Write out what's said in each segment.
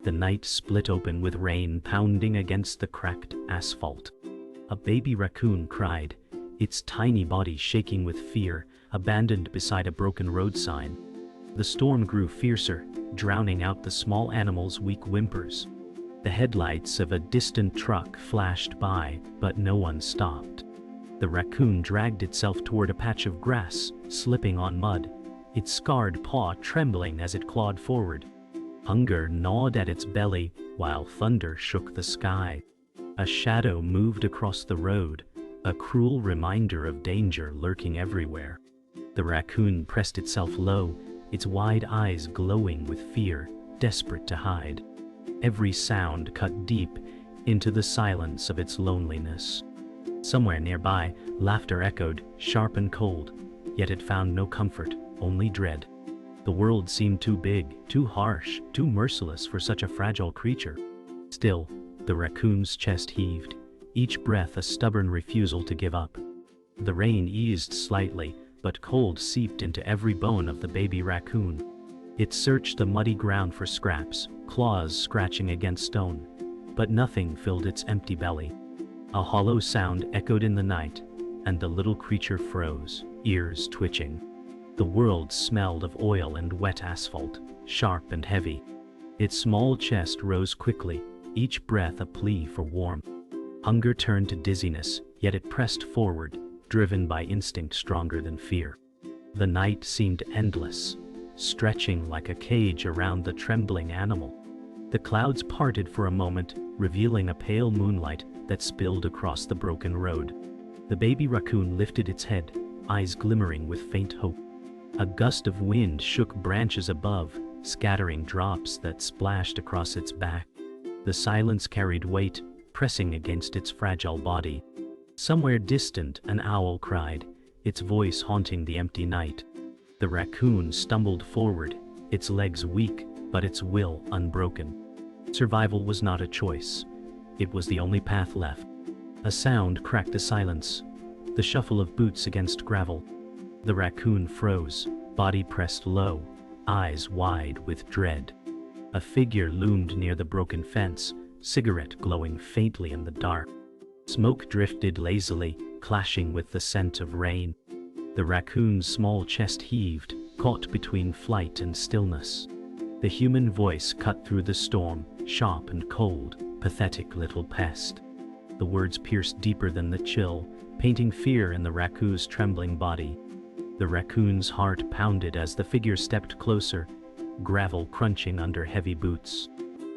The night split open with rain pounding against the cracked asphalt. A baby raccoon cried, its tiny body shaking with fear, abandoned beside a broken road sign. The storm grew fiercer, drowning out the small animal's weak whimpers. The headlights of a distant truck flashed by, but no one stopped. The raccoon dragged itself toward a patch of grass, slipping on mud, its scarred paw trembling as it clawed forward. Hunger gnawed at its belly, while thunder shook the sky. A shadow moved across the road, a cruel reminder of danger lurking everywhere. The raccoon pressed itself low, its wide eyes glowing with fear, desperate to hide. Every sound cut deep into the silence of its loneliness. Somewhere nearby, laughter echoed, sharp and cold, yet it found no comfort, only dread. The world seemed too big, too harsh, too merciless for such a fragile creature. Still, the raccoon's chest heaved, each breath a stubborn refusal to give up. The rain eased slightly, but cold seeped into every bone of the baby raccoon. It searched the muddy ground for scraps, claws scratching against stone, but nothing filled its empty belly. A hollow sound echoed in the night, and the little creature froze, ears twitching. The world smelled of oil and wet asphalt, sharp and heavy. Its small chest rose quickly, each breath a plea for warmth. Hunger turned to dizziness, yet it pressed forward, driven by instinct stronger than fear. The night seemed endless, stretching like a cage around the trembling animal. The clouds parted for a moment, revealing a pale moonlight that spilled across the broken road. The baby raccoon lifted its head, eyes glimmering with faint hope. A gust of wind shook branches above, scattering drops that splashed across its back. The silence carried weight, pressing against its fragile body. Somewhere distant, an owl cried, its voice haunting the empty night. The raccoon stumbled forward, its legs weak, but its will unbroken. Survival was not a choice. It was the only path left. A sound cracked the silence, the shuffle of boots against gravel. The raccoon froze, body pressed low, eyes wide with dread. A figure loomed near the broken fence, cigarette glowing faintly in the dark. Smoke drifted lazily, clashing with the scent of rain. The raccoon's small chest heaved, caught between flight and stillness. The human voice cut through the storm, sharp and cold, pathetic little pest. The words pierced deeper than the chill, painting fear in the raccoon's trembling body. The raccoon's heart pounded as the figure stepped closer, gravel crunching under heavy boots.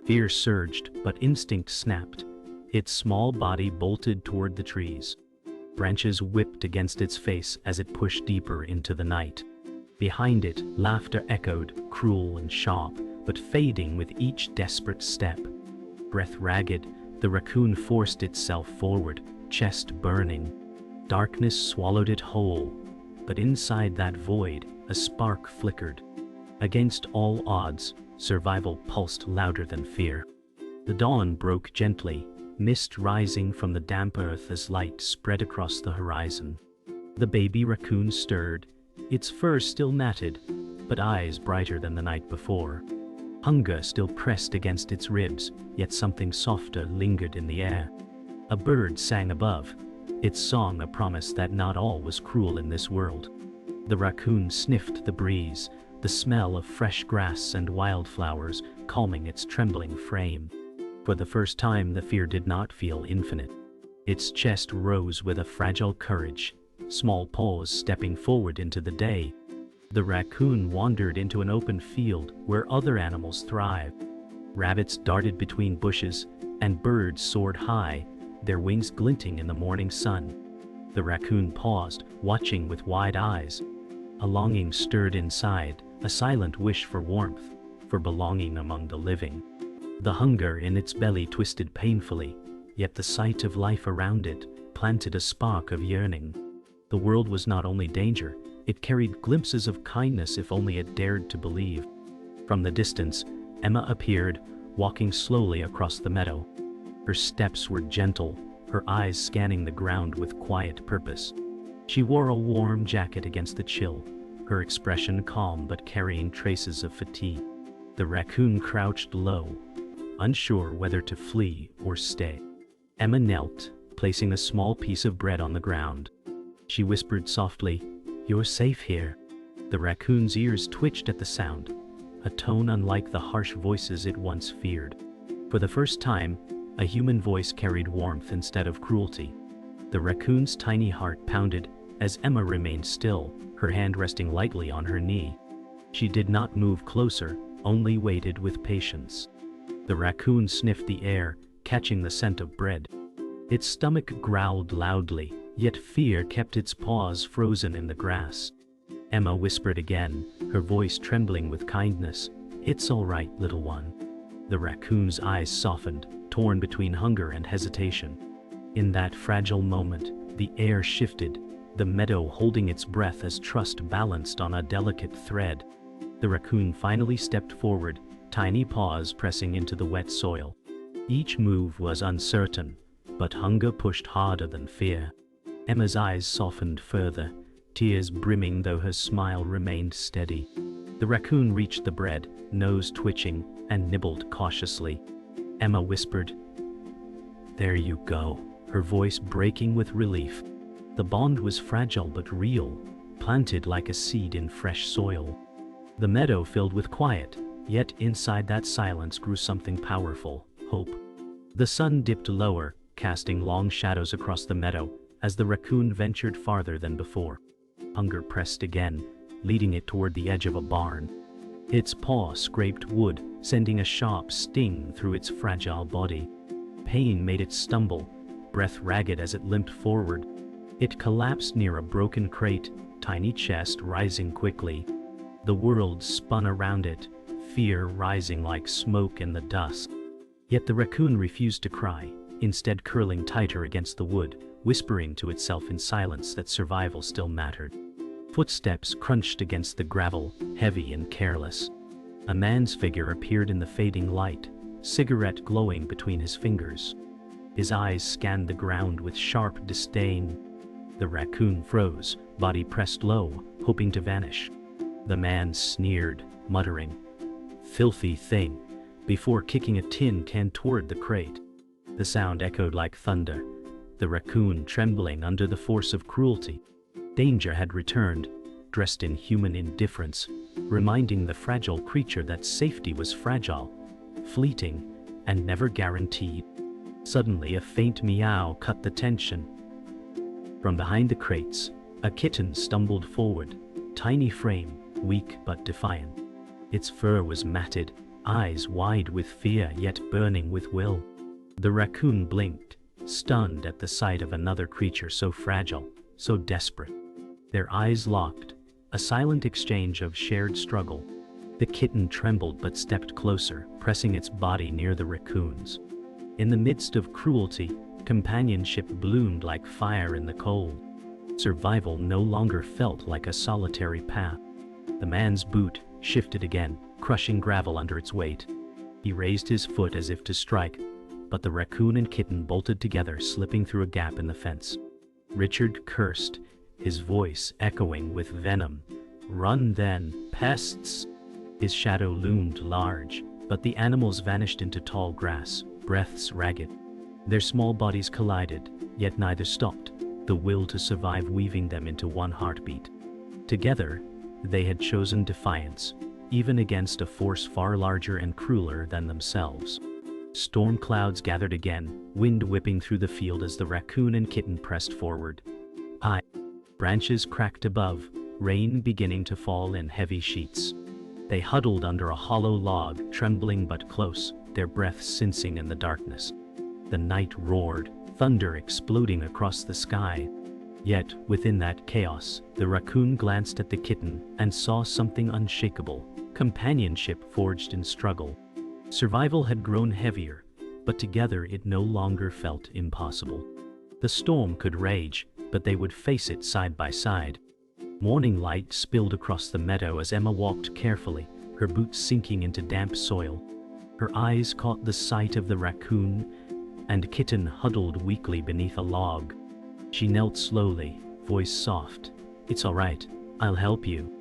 Fear surged, but instinct snapped. Its small body bolted toward the trees. Branches whipped against its face as it pushed deeper into the night. Behind it, laughter echoed, cruel and sharp, but fading with each desperate step. Breath ragged, the raccoon forced itself forward, chest burning. Darkness swallowed it whole, but inside that void, a spark flickered. Against all odds, survival pulsed louder than fear. The dawn broke gently, mist rising from the damp earth as light spread across the horizon. The baby raccoon stirred, its fur still matted, but eyes brighter than the night before. Hunger still pressed against its ribs, yet something softer lingered in the air. A bird sang above, its song a promise that not all was cruel in this world. The raccoon sniffed the breeze, the smell of fresh grass and wildflowers calming its trembling frame. For the first time, the fear did not feel infinite. Its chest rose with a fragile courage, small paws stepping forward into the day. The raccoon wandered into an open field where other animals thrived. Rabbits darted between bushes, and birds soared high, their wings glinting in the morning sun. The raccoon paused, watching with wide eyes. A longing stirred inside, a silent wish for warmth, for belonging among the living. The hunger in its belly twisted painfully, yet the sight of life around it planted a spark of yearning. The world was not only danger, it carried glimpses of kindness if only it dared to believe. From the distance, Emma appeared, walking slowly across the meadow. Her steps were gentle, her eyes scanning the ground with quiet purpose. She wore a warm jacket against the chill, her expression calm but carrying traces of fatigue. The raccoon crouched low, unsure whether to flee or stay. Emma knelt, placing a small piece of bread on the ground. She whispered softly, "You're safe here." The raccoon's ears twitched at the sound, a tone unlike the harsh voices it once feared. For the first time, a human voice carried warmth instead of cruelty. The raccoon's tiny heart pounded as Emma remained still, her hand resting lightly on her knee. She did not move closer, only waited with patience. The raccoon sniffed the air, catching the scent of bread. Its stomach growled loudly, yet fear kept its paws frozen in the grass. Emma whispered again, her voice trembling with kindness, "It's all right, little one." The raccoon's eyes softened, torn between hunger and hesitation. In that fragile moment, the air shifted, the meadow holding its breath as trust balanced on a delicate thread. The raccoon finally stepped forward, tiny paws pressing into the wet soil. Each move was uncertain, but hunger pushed harder than fear. Emma's eyes softened further, tears brimming though her smile remained steady. The raccoon reached the bread, nose twitching, and nibbled cautiously. Emma whispered, "There you go," her voice breaking with relief. The bond was fragile but real, planted like a seed in fresh soil. The meadow filled with quiet, yet inside that silence grew something powerful, hope. The sun dipped lower, casting long shadows across the meadow, as the raccoon ventured farther than before. Hunger pressed again, leading it toward the edge of a barn. Its paw scraped wood, sending a sharp sting through its fragile body. Pain made it stumble, breath ragged as it limped forward. It collapsed near a broken crate, tiny chest rising quickly. The world spun around it, fear rising like smoke in the dust. Yet the raccoon refused to cry, instead curling tighter against the wood, whispering to itself in silence that survival still mattered. Footsteps crunched against the gravel, heavy and careless. A man's figure appeared in the fading light, cigarette glowing between his fingers. His eyes scanned the ground with sharp disdain. The raccoon froze, body pressed low, hoping to vanish. The man sneered, muttering, "Filthy thing," before kicking a tin can toward the crate. The sound echoed like thunder, the raccoon trembling under the force of cruelty. Danger had returned, dressed in human indifference, reminding the fragile creature that safety was fragile, fleeting, and never guaranteed. Suddenly, a faint meow cut the tension. From behind the crates, a kitten stumbled forward, tiny frame, weak but defiant. Its fur was matted, eyes wide with fear yet burning with will. The raccoon blinked, stunned at the sight of another creature so fragile, so desperate. Their eyes locked, a silent exchange of shared struggle. The kitten trembled but stepped closer, pressing its body near the raccoon's. In the midst of cruelty, companionship bloomed like fire in the cold. Survival no longer felt like a solitary path. The man's boot shifted again, crushing gravel under its weight. He raised his foot as if to strike, but the raccoon and kitten bolted together, slipping through a gap in the fence. Richard cursed, his voice echoing with venom. "Run then, pests!" His shadow loomed large, but the animals vanished into tall grass, breaths ragged. Their small bodies collided, yet neither stopped, the will to survive weaving them into one heartbeat. Together, they had chosen defiance, even against a force far larger and crueler than themselves. Storm clouds gathered again, wind whipping through the field as the raccoon and kitten pressed forward. Branches cracked above, rain beginning to fall in heavy sheets. They huddled under a hollow log, trembling but close, their breaths sensing in the darkness. The night roared, thunder exploding across the sky. Yet, within that chaos, the raccoon glanced at the kitten and saw something unshakable, companionship forged in struggle. Survival had grown heavier, but together it no longer felt impossible. The storm could rage, but they would face it side by side. Morning light spilled across the meadow as Emma walked carefully, her boots sinking into damp soil. Her eyes caught the sight of the raccoon and kitten huddled weakly beneath a log. She knelt slowly, voice soft. "It's all right, I'll help you."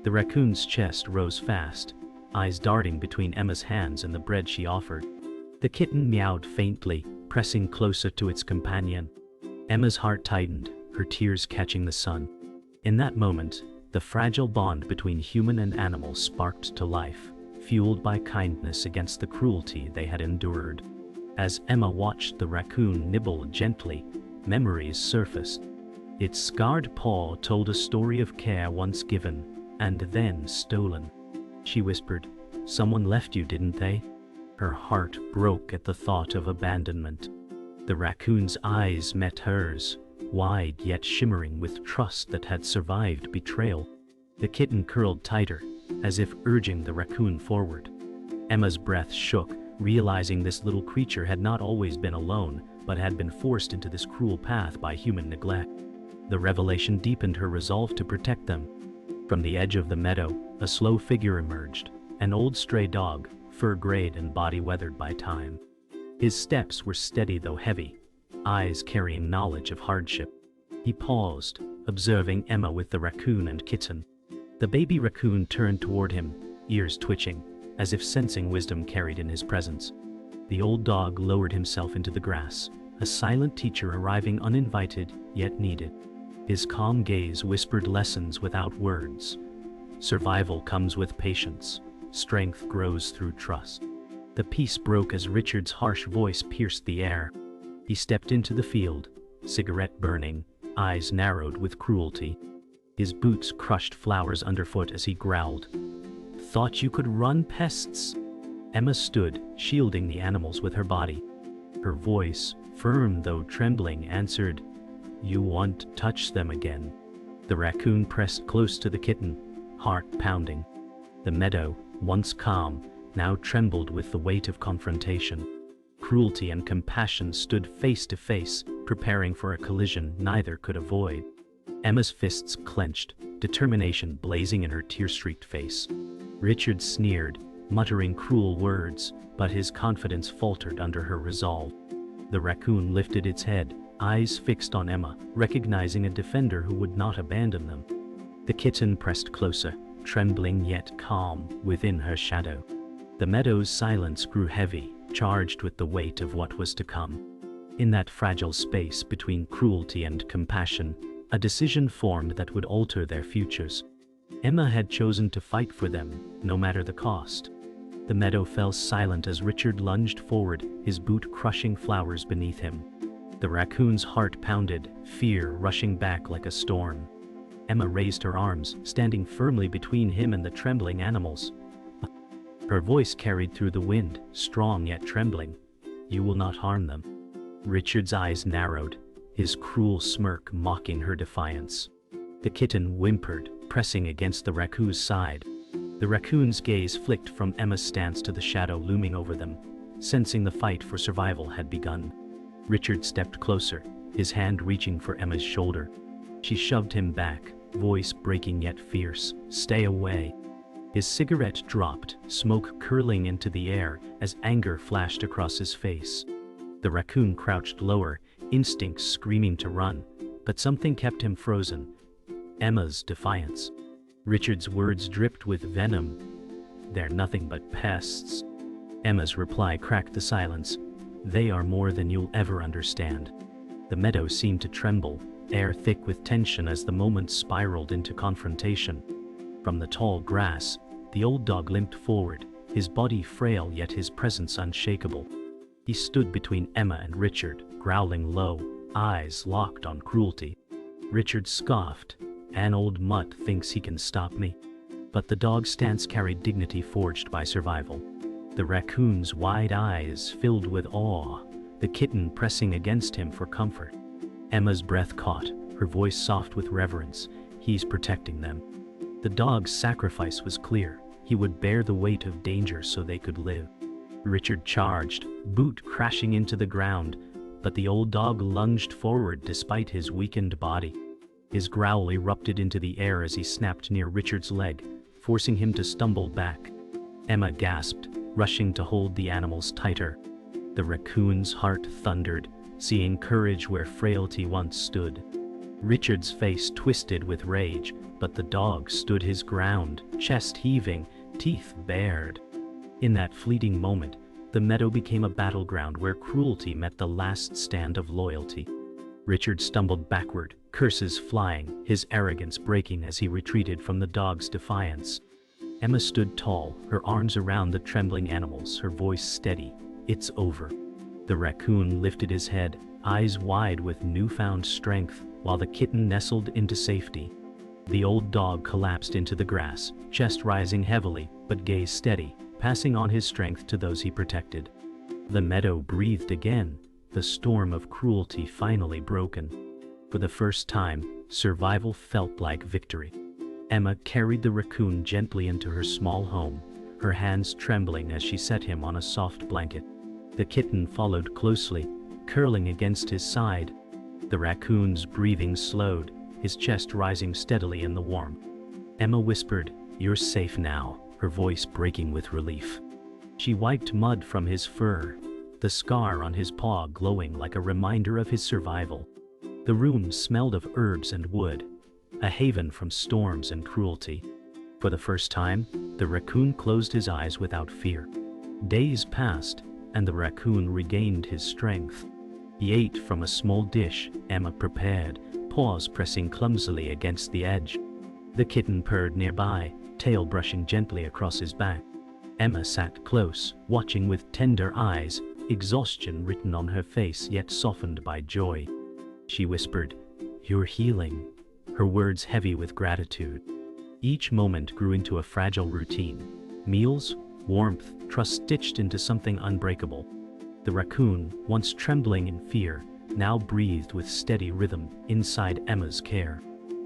The raccoon's chest rose fast, eyes darting between Emma's hands and the bread she offered. The kitten meowed faintly, pressing closer to its companion. Emma's heart tightened, her tears catching the sun. In that moment, the fragile bond between human and animal sparked to life, fueled by kindness against the cruelty they had endured. As Emma watched the raccoon nibble gently, memories surfaced. Its scarred paw told a story of care once given, and then stolen. She whispered, "Someone left you, didn't they?" Her heart broke at the thought of abandonment. The raccoon's eyes met hers, wide yet shimmering with trust that had survived betrayal. The kitten curled tighter, as if urging the raccoon forward. Emma's breath shook, realizing this little creature had not always been alone, but had been forced into this cruel path by human neglect. The revelation deepened her resolve to protect them. From the edge of the meadow, a slow figure emerged, an old stray dog, fur grayed and body weathered by time. His steps were steady though heavy, eyes carrying knowledge of hardship. He paused, observing Emma with the raccoon and kitten. The baby raccoon turned toward him, ears twitching, as if sensing wisdom carried in his presence. The old dog lowered himself into the grass, a silent teacher arriving uninvited yet needed. His calm gaze whispered lessons without words. Survival comes with patience. Strength grows through trust. The peace broke as Richard's harsh voice pierced the air. He stepped into the field, cigarette burning, eyes narrowed with cruelty. His boots crushed flowers underfoot as he growled, "Thought you could run, pests?" Emma stood, shielding the animals with her body. Her voice, firm though trembling, answered, "You won't touch them again." The raccoon pressed close to the kitten, heart pounding. The meadow, once calm, now trembled with the weight of confrontation. Cruelty and compassion stood face to face, preparing for a collision neither could avoid. Emma's fists clenched, determination blazing in her tear-streaked face. Richard sneered, muttering cruel words, but his confidence faltered under her resolve. The raccoon lifted its head, eyes fixed on Emma, recognizing a defender who would not abandon them. The kitten pressed closer, trembling yet calm within her shadow. The meadow's silence grew heavy, charged with the weight of what was to come. In that fragile space between cruelty and compassion, a decision formed that would alter their futures. Emma had chosen to fight for them, no matter the cost. The meadow fell silent as Richard lunged forward, his boot crushing flowers beneath him. The raccoon's heart pounded, fear rushing back like a storm. Emma raised her arms, standing firmly between him and the trembling animals. Her voice carried through the wind, strong yet trembling. "You will not harm them." Richard's eyes narrowed, his cruel smirk mocking her defiance. The kitten whimpered, pressing against the raccoon's side. The raccoon's gaze flicked from Emma's stance to the shadow looming over them, sensing the fight for survival had begun. Richard stepped closer, his hand reaching for Emma's shoulder. She shoved him back, voice breaking yet fierce, "Stay away." His cigarette dropped, smoke curling into the air as anger flashed across his face. The raccoon crouched lower, instincts screaming to run, but something kept him frozen. Emma's defiance. Richard's words dripped with venom. "They're nothing but pests." Emma's reply cracked the silence. "They are more than you'll ever understand." The meadow seemed to tremble, air thick with tension as the moment spiraled into confrontation. From the tall grass, the old dog limped forward, his body frail yet his presence unshakable. He stood between Emma and Richard, growling low, eyes locked on cruelty. Richard scoffed, "An old mutt thinks he can stop me." But the dog's stance carried dignity forged by survival. The raccoon's wide eyes filled with awe, the kitten pressing against him for comfort. Emma's breath caught, her voice soft with reverence. "He's protecting them." The dog's sacrifice was clear. He would bear the weight of danger so they could live. Richard charged, boot crashing into the ground, but the old dog lunged forward despite his weakened body. His growl erupted into the air as he snapped near Richard's leg, forcing him to stumble back. Emma gasped, rushing to hold the animals tighter. The raccoon's heart thundered, seeing courage where frailty once stood. Richard's face twisted with rage, but the dog stood his ground, chest heaving, teeth bared. In that fleeting moment, The meadow became a battleground where cruelty met the last stand of loyalty. Richard stumbled backward, curses flying, his arrogance breaking as he retreated from the dog's defiance. Emma stood tall, her arms around the trembling animals, her voice steady. "It's over." The raccoon lifted his head, eyes wide with newfound strength, while the kitten nestled into safety. The old dog collapsed into the grass, chest rising heavily, but gaze steady, passing on his strength to those he protected. The meadow breathed again, the storm of cruelty finally broken. For the first time, survival felt like victory. Emma carried the raccoon gently into her small home, her hands trembling as she set him on a soft blanket. The kitten followed closely, curling against his side. The raccoon's breathing slowed, his chest rising steadily in the warmth. Emma whispered, "You're safe now," her voice breaking with relief. She wiped mud from his fur, the scar on his paw glowing like a reminder of his survival. The room smelled of herbs and wood, a haven from storms and cruelty. For the first time, the raccoon closed his eyes without fear. Days passed, and the raccoon regained his strength. He ate from a small dish Emma prepared, paws pressing clumsily against the edge. The kitten purred nearby, tail brushing gently across his back. Emma sat close, watching with tender eyes, exhaustion written on her face yet softened by joy. She whispered, "You're healing," her words heavy with gratitude. Each moment grew into a fragile routine. Meals, warmth, trust stitched into something unbreakable. The raccoon, once trembling in fear, now breathed with steady rhythm inside Emma's care.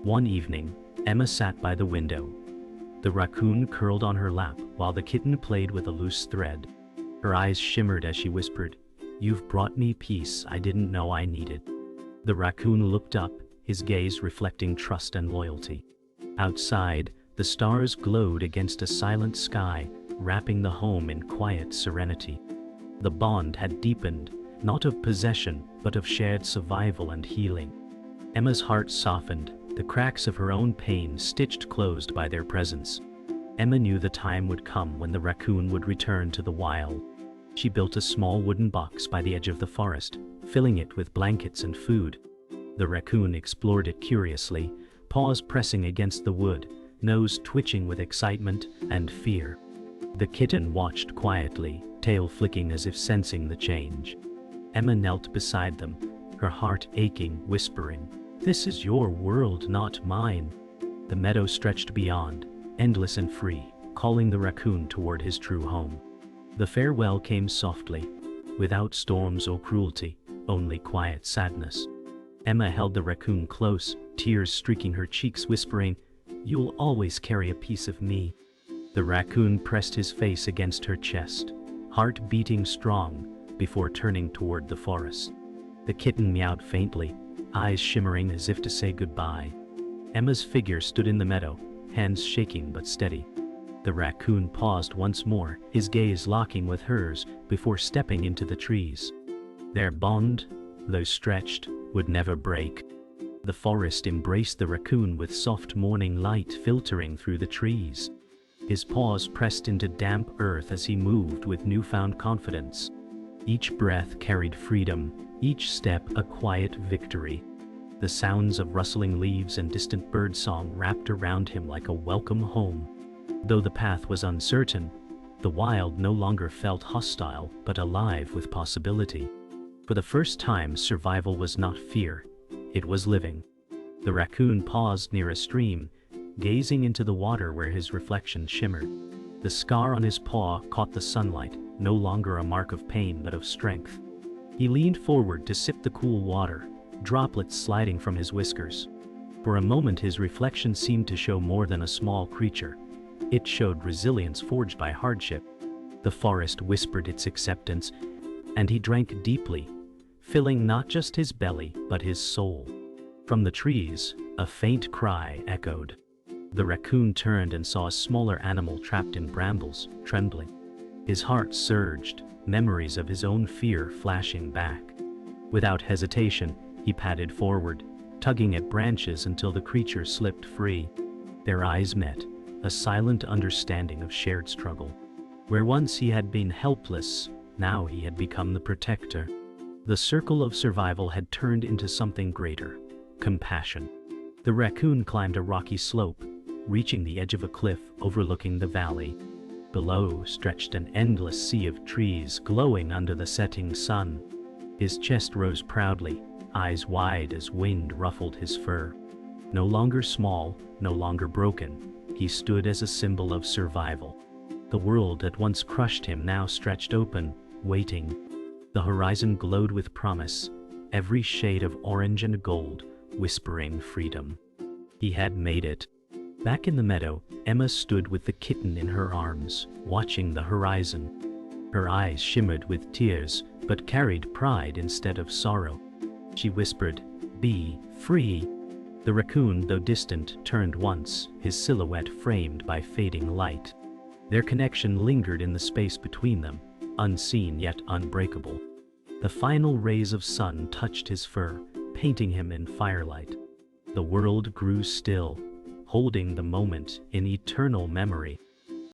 One evening, Emma sat by the window. The raccoon curled on her lap while the kitten played with a loose thread. Her eyes shimmered as she whispered, "You've brought me peace I didn't know I needed." The raccoon looked up, his gaze reflecting trust and loyalty. Outside, the stars glowed against a silent sky, wrapping the home in quiet serenity. The bond had deepened, not of possession, but of shared survival and healing. Emma's heart softened, the cracks of her own pain stitched closed by their presence. Emma knew the time would come when the raccoon would return to the wild. She built a small wooden box by the edge of the forest, filling it with blankets and food. The raccoon explored it curiously, paws pressing against the wood, nose twitching with excitement and fear. The kitten watched quietly, tail flicking as if sensing the change. Emma knelt beside them, her heart aching, whispering, "This is your world, not mine." The meadow stretched beyond, endless and free, calling the raccoon toward his true home. The farewell came softly, without storms or cruelty, only quiet sadness. Emma held the raccoon close, tears streaking her cheeks, whispering, "You'll always carry a piece of me." The raccoon pressed his face against her chest, heart beating strong, before turning toward the forest. The kitten meowed faintly, eyes shimmering as if to say goodbye. Emma's figure stood in the meadow, hands shaking but steady. The raccoon paused once more, his gaze locking with hers, before stepping into the trees. Their bond, though stretched, would never break. The forest embraced the raccoon with soft morning light filtering through the trees. His paws pressed into damp earth as he moved with newfound confidence. Each breath carried freedom, each step a quiet victory. The sounds of rustling leaves and distant birdsong wrapped around him like a welcome home. Though the path was uncertain, the wild no longer felt hostile but alive with possibility. For the first time, survival was not fear, it was living. The raccoon paused near a stream, gazing into the water where his reflection shimmered. The scar on his paw caught the sunlight, no longer a mark of pain but of strength. He leaned forward to sip the cool water, droplets sliding from his whiskers. For a moment his reflection seemed to show more than a small creature. It showed resilience forged by hardship. The forest whispered its acceptance, and he drank deeply, filling not just his belly but his soul. From the trees, a faint cry echoed. The raccoon turned and saw a smaller animal trapped in brambles, trembling. His heart surged, memories of his own fear flashing back. Without hesitation, he padded forward, tugging at branches until the creature slipped free. Their eyes met, a silent understanding of shared struggle. Where once he had been helpless, Now he had become the protector. The circle of survival had turned into something greater: compassion. The raccoon climbed a rocky slope, reaching the edge of a cliff overlooking the valley. Below stretched an endless sea of trees glowing under the setting sun. His chest rose proudly, eyes wide as wind ruffled his fur. No longer small, no longer broken, he stood as a symbol of survival. The world that once crushed him now stretched open, waiting. The horizon glowed with promise, every shade of orange and gold, whispering freedom. He had made it. Back in the meadow, Emma stood with the kitten in her arms, watching the horizon. Her eyes shimmered with tears, but carried pride instead of sorrow. She whispered, "Be free." The raccoon, though distant, turned once, his silhouette framed by fading light. Their connection lingered in the space between them, unseen yet unbreakable. The final rays of sun touched his fur, painting him in firelight. The world grew still, holding the moment in eternal memory.